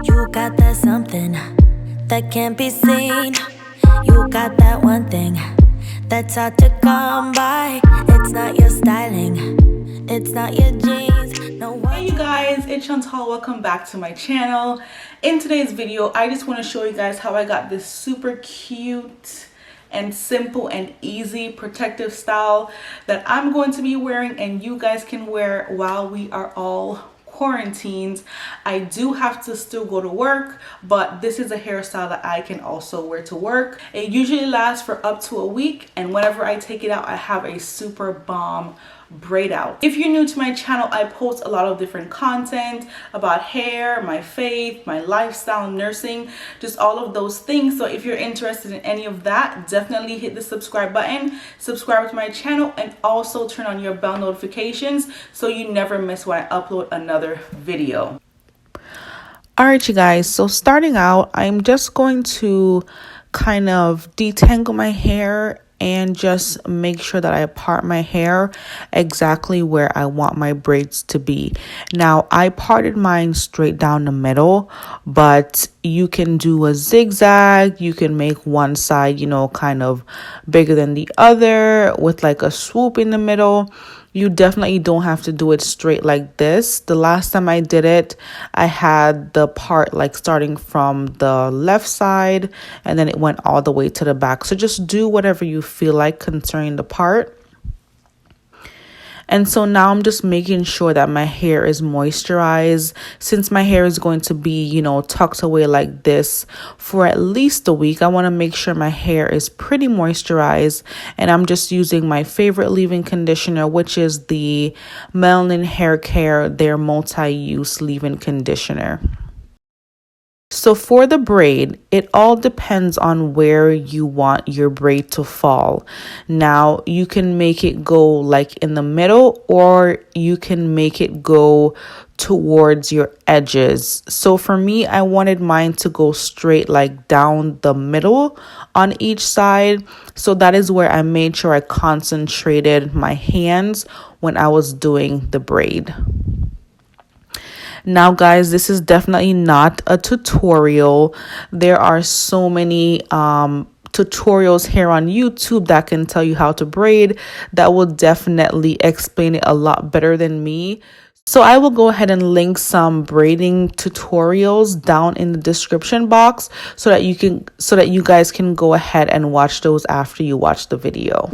You got that something that can't be seen. You got that one thing that's hard to come by. It's not your styling, it's not your jeans. No, hey you guys, it's Chantal. Welcome back to my channel. In today's video, I just want to show you guys how I got this super cute and simple and easy protective style that I'm going to be wearing and you guys can wear while we are all quarantined. I do have to still go to work, but this is a hairstyle that I can also wear to work. It usually lasts for up to a week, and whenever I take it out, I have a super bomb braid out. If you're new to my channel, I post a lot of different content about hair, my faith, my lifestyle, nursing, just all of those things. So if you're interested in any of that, definitely hit the subscribe button, subscribe to my channel, and also turn on your bell notifications so you never miss when I upload another video. All right, you guys, so starting out, I'm just going to kind of detangle my hair and just make sure that I part my hair exactly where I want my braids to be. Now, I parted mine straight down the middle, but you can do a zigzag. You can make one side, kind of bigger than the other with like a swoop in the middle. You definitely don't have to do it straight like this. The last time I did it, I had the part like starting from the left side and then it went all the way to the back. So just do whatever you feel like concerning the part. And so now I'm just making sure that my hair is moisturized. Since my hair is going to be, tucked away like this for at least a week, I want to make sure my hair is pretty moisturized. And I'm just using my favorite leave-in conditioner, which is the Melanin Hair Care, their multi-use leave-in conditioner. So for the braid, it all depends on where you want your braid to fall. Now, you can make it go like in the middle, or you can make it go towards your edges. So for me, I wanted mine to go straight like down the middle on each side. So that is where I made sure I concentrated my hands when I was doing the braid. Now, guys, this is definitely not a tutorial. There are so many tutorials here on YouTube that can tell you how to braid that will definitely explain it a lot better than me. So I will go ahead and link some braiding tutorials down in the description box so that you guys can go ahead and watch those after you watch the video.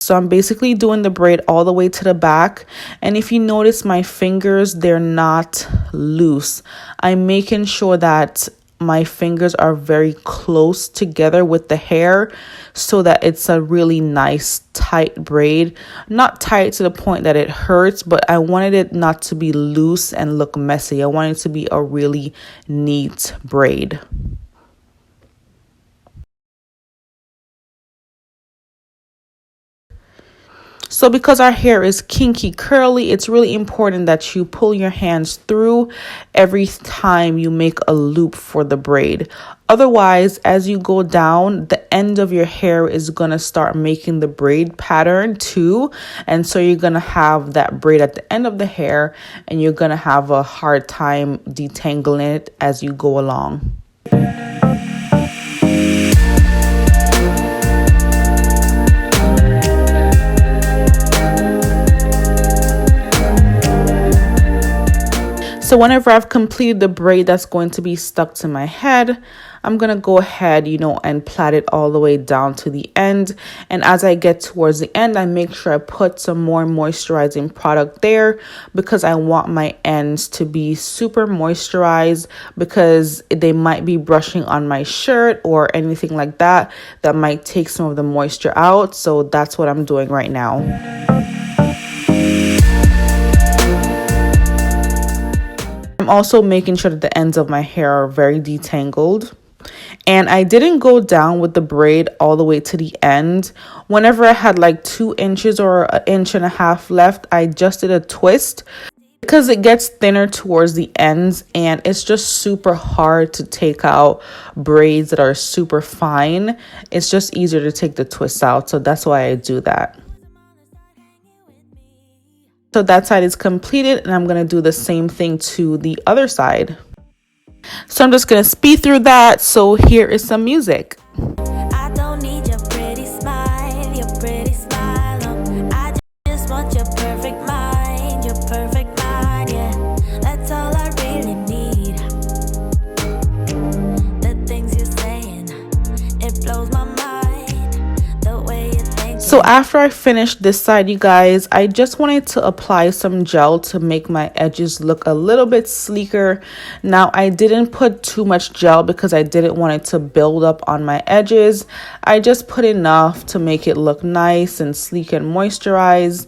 So I'm basically doing the braid all the way to the back. And if you notice my fingers, they're not loose. I'm making sure that my fingers are very close together with the hair so that it's a really nice tight braid. Not tight to the point that it hurts, but I wanted it not to be loose and look messy. I wanted it to be a really neat braid. So because our hair is kinky curly, it's really important that you pull your hands through every time you make a loop for the braid. Otherwise, as you go down, the end of your hair is going to start making the braid pattern too. And so you're going to have that braid at the end of the hair and you're going to have a hard time detangling it as you go along. So whenever I've completed the braid that's going to be stuck to my head, I'm going to go ahead, and plait it all the way down to the end. And as I get towards the end, I make sure I put some more moisturizing product there because I want my ends to be super moisturized because they might be brushing on my shirt or anything like that might take some of the moisture out. So that's what I'm doing right now. I'm also making sure that the ends of my hair are very detangled. And I didn't go down with the braid all the way to the end. Whenever I had like 2 inches or 1.5 inches left, I just did a twist because it gets thinner towards the ends, and it's just super hard to take out braids that are super fine. It's just easier to take the twists out, so that's why I do that. So that side is completed, and I'm going to do the same thing to the other side. So I'm just going to speed through that. So here is some music. I don't need your pretty smile, your pretty smile. I just want your perfect mind, yeah. That's all I really need. The things you're saying, it blows my mind, the way you think. So after I finished this side, you guys, I just wanted to apply some gel to make my edges look a little bit sleeker. Now, I didn't put too much gel because I didn't want it to build up on my edges. I just put enough to make it look nice and sleek and moisturized.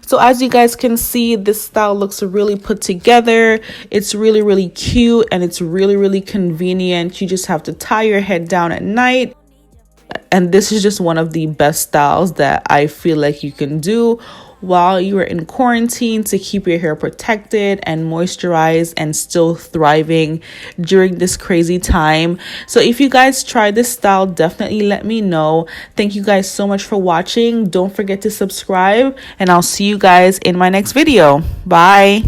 So as you guys can see, this style looks really put together. It's really, really cute, and it's really, really convenient. You just have to tie your head down at night. And this is just one of the best styles that I feel like you can do while you are in quarantine to keep your hair protected and moisturized and still thriving during this crazy time. So if you guys try this style, definitely let me know. Thank you guys so much for watching. Don't forget to subscribe, and I'll see you guys in my next video. Bye.